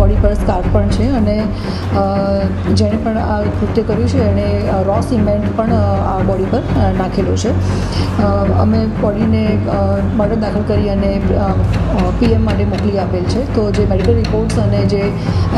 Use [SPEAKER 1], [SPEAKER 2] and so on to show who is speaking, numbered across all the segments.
[SPEAKER 1] Body પર scar પણ છે અને જેણે પણ આ કૃત્ય કર્યું છે એણે રો સિમેન્ટ પણ આ બોડી પર નાખેલો છે. અમે બોડીને મર્ડર દાખલ કરી અને પીએમ માટે મોકલી આપેલ છે. તો જે મેડિકલ રિપોર્ટ્સ અને જે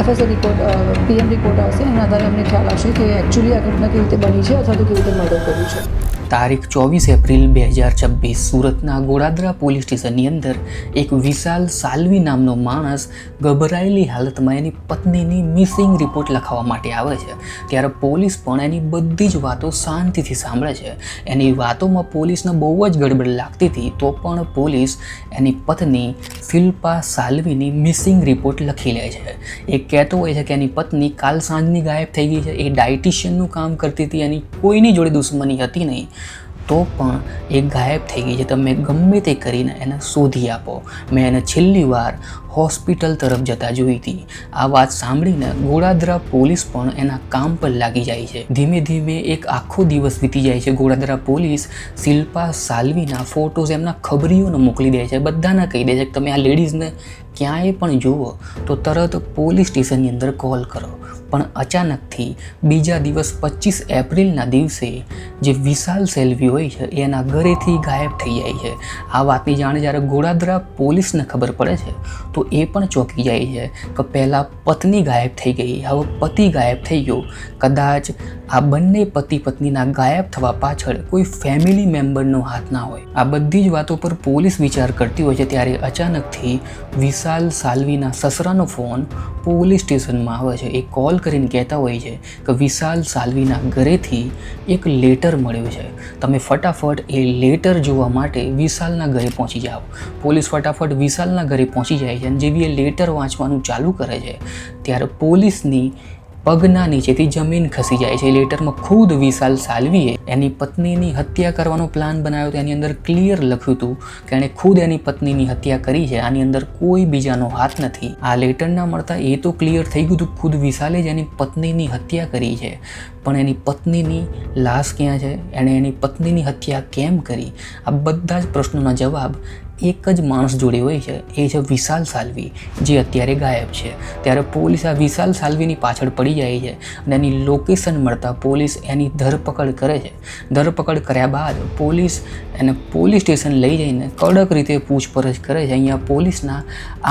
[SPEAKER 1] FSA રિપોર્ટ PM રિપોર્ટ આવશે એના આધારે અમને ખ્યાલ આવશે કે એકચ્યુઅલી આ ઘટના કેવી રીતે બની છે અથવા તો કેવી રીતે મર્ડર કર્યું છે.
[SPEAKER 2] તારીખ 24 એપ્રિલ 2026 સુરતના ગોડાદરા પોલીસ સ્ટેશનની અંદર એક વિશાલ સાલ્વી નામનો માણસ ગભરાયેલી હાલતમાં એની પત્નીની મિસિંગ રિપોર્ટ લખાવવા માટે આવે છે. ત્યારે પોલીસ પણ એની બધી જ વાતો શાંતિથી સાંભળે છે. એની વાતોમાં પોલીસને બહુ જ ગડબડ લાગતી હતી તો પણ પોલીસ એની પત્ની શિલ્પા સાલ્વીની મિસિંગ રિપોર્ટ લખી લે છે. એ કહેતો હોય છે કે એની પત્ની કાલ સાંજની ગાયબ થઈ ગઈ છે. એ ડાયટિશિયનનું કામ કરતી હતી, એની કોઈની જોડે દુશ્મની હતી નહીં, તો પણ એ ગાયબ થઈ ગઈ છે. તમે ગમે તે કરીને એને શોધી આપો. મેં એને છેલ્લી વાર હોસ્પિટલ તરફ જતા જોઈ હતી. આ વાત સાંભળીને ગોડાદરા પોલીસ પણ એના કામ પર લાગી જાય છે. ધીમે ધીમે એક આખો દિવસ વીતી જાય છે. ગોડાદરા પોલીસ શિલ્પા સાલ્વીના ફોટોઝ એમના ખબરીઓને મોકલી દે છે. બધાને કહી દે છે કે તમે આ લેડીઝને ક્યાંય પણ જુઓ તો તરત પોલીસ સ્ટેશનની અંદર કોલ કરો. પણ અચાનકથી બીજા દિવસ 25 એપ્રિલના દિવસે જે વિશાલ સાલ્વી હોય છે એના ઘરેથી ગાયબ થઈ જાય છે. આ વાતની જાણ જ્યારે ગોડાદરા પોલીસને ખબર પડે છે તો એ પણ ચોંકી જાય છે કે પહેલાં પત્ની ગાયબ થઈ ગઈ, હવે પતિ ગાયબ થઈ ગયો. કદાચ આ બંને પતિ પત્નીના ગાયબ થવા પાછળ કોઈ ફેમિલી મેમ્બરનો હાથ ના હોય. આ બધી જ વાતો પર પોલીસ વિચાર કરતી હોય છે ત્યારે અચાનકથી વિશાલ સાલ્વીના સસરાનો ફોન પોલીસ સ્ટેશનમાં આવે છે. એ કોલ કરીને કહેતા હોય છે કે વિશાલ સાલ્વીના ઘરેથી એક લેટર મળ્યો છે, તમે ફટાફટ એ લેટર જોવા માટે વિશાલના ઘરે પહોંચી જાઓ. પોલીસ ફટાફટ વિશાલના ઘરે પહોંચી જાય છે અને જેવી એ લેટર વાંચવાનું ચાલુ કરે છે ત્યારે પોલીસની પગના નીચેથી જમીન ખસી જાય છે. લેટરમાં ખુદ વિશાલ સાલ્વીએ એની પત્નીની હત્યા કરવાનો પ્લાન બનાવ્યો હતો. એની અંદર ક્લિયર લખ્યું હતું કે એણે ખુદ એની પત્નીની હત્યા કરી છે, આની અંદર કોઈ બીજાનો હાથ નથી. આ લેટર ના મળતા એ તો ક્લિયર થઈ ગયું હતું ખુદ વિશાલે જ એની પત્નીની હત્યા કરી છે, પણ એની પત્નીની લાશ ક્યાં છે, એણે એની પત્નીની હત્યા કેમ કરી, આ બધા જ પ્રશ્નોના જવાબ એક જ માણસ જોડે હોય છે, એ છે વિશાલ સાલ્વી, જે અત્યારે ગાયબ છે. ત્યારે પોલીસ આ વિશાલ સાલ્વીની પાછળ પડી જાય છે અને એની લોકેશન મળતા પોલીસ એની ધરપકડ કરે છે. ધરપકડ કર્યા બાદ પોલીસ એને પોલીસ સ્ટેશન લઈ જઈને કડક રીતે પૂછપરછ કરે છે. અહીંયા પોલીસના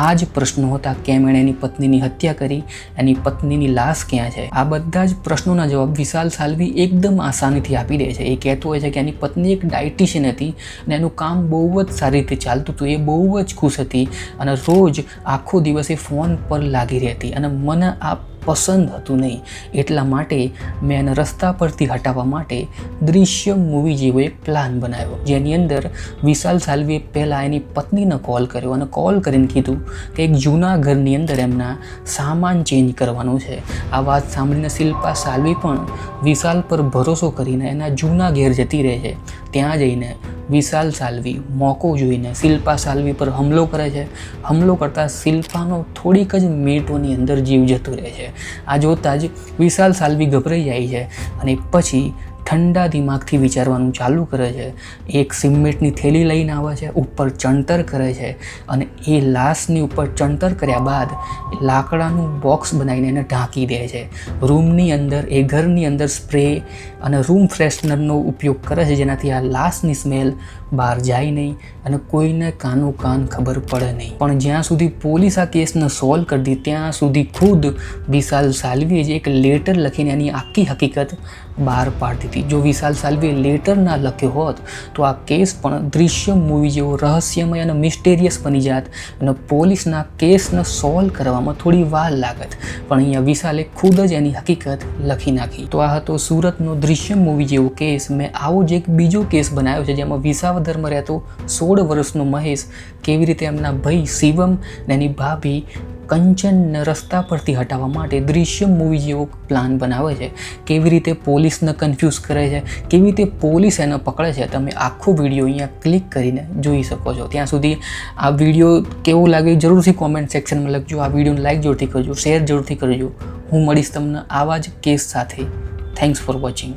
[SPEAKER 2] આ જ પ્રશ્નો હતા, કેમ એણે એની પત્નીની હત્યા કરી, એની પત્નીની લાશ ક્યાં છે. આ બધા જ પ્રશ્નોના જવાબ વિશાલ સાલ્વી એકદમ આસાનીથી આપી દે છે. એ કહેતો હોય છે કે એની પત્ની એક ડાયટિશિયન હતી અને એનું કામ બહુ જ સારી રીતે ચાલતું હતું. એ બહુ જ ખુશ હતી અને રોજ આખો દિવસ એ ફોન પર લાગી રહેતી અને મને આ પસંદ હતું નહીં, એટલા માટે મેં એને રસ્તા પરથી હટાવવા માટે દૃશ્યમ મૂવી જેવો એક પ્લાન બનાવ્યો, જેની અંદર વિશાલ સાલ્વીએ પહેલાં એની પત્નીને કોલ કર્યો અને કોલ કરીને કીધું કે એક જૂના ઘરની અંદર એમના સામાન ચેન્જ કરવાનું છે. આ વાત સાંભળીને શિલ્પા સાલ્વી પણ વિશાલ પર ભરોસો કરીને એના જૂના ઘેર જતી રહે છે. ત્યાં જઈને વિશાલ સાલ્વી મોકો જોઈને શિલ્પા સાલ્વી પર હુમલો કરે છે. હુમલો કરતાં શિલ્પાનો થોડીક જ મિનિટોની અંદર જીવ જતો રહે છે. આ જોતાં જ વિશાલ સાલ્વી ગભરાઈ જાય છે અને પછી ઠંડા દિમાગથી વિચારવાનું ચાલુ કરે છે. એક સિમેન્ટની થેલી લઈને આવે છે, ઉપર ચણતર કરે છે અને એ લાશની ઉપર ચણતર કર્યા બાદ લાકડાનું બોક્સ બનાવીને એને ઢાંકી દે છે. રૂમની અંદર એ ઘરની અંદર સ્પ્રે અને રૂમ ફ્રેશનરનો ઉપયોગ કરે છે, જેનાથી આ લાશની સ્મેલ બહાર જાય નહીં અને કોઈને કાનો કાન ખબર પડે નહીં. પણ જ્યાં સુધી પોલીસ આ કેસને સોલ્વ કરી દી ત્યાં સુધી ખુદ વિશાલ સાલ્વીએ જ એક લેટર લખીને એની આખી હકીકત બહાર પાડી દીધી. જો વિશાલ સાલ્વીએ લેટર ના લખ્યો હોત તો આ કેસ પણ દૃશ્યમ મૂવી જેવો રહસ્યમય અને મિસ્ટેરિયસ બની જાત અને પોલીસના કેસને સોલ્વ કરવામાં થોડી વાર લાગત. પણ અહીંયા વિશાલે ખુદ જ એની હકીકત લખી નાખી. તો આ હતો સુરતનો દૃશ્યમ મૂવી જેવો કેસ. મેં આવો જ એક બીજો કેસ બનાવ્યો છે જેમાં વિસાવદરમાં રહેતો 16 વર્ષનો મહેશ કેવી રીતે એમના ભાઈ શિવમ અને એની ભાભી કંચનને રસ્તા પરથી હટાવવા માટે દૃશ્યમ મૂવી જેવો પ્લાન બનાવે છે, કેવી રીતે પોલીસને કન્ફ્યુઝ કરે છે, કેવી રીતે પોલીસ એને પકડે છે. તમે આખો વિડીયો અહીંયા ક્લિક કરીને જોઈ શકો છો. ત્યાં સુધી આ વિડીયો કેવો લાગે જરૂરથી કોમેન્ટ સેક્શનમાં લખજો. આ વિડીયોને લાઈક જરૂરથી કરજો, શેર જરૂરથી કરજો. હું મળીશ તમને આવા જ કેસ સાથે. Thanks for watching.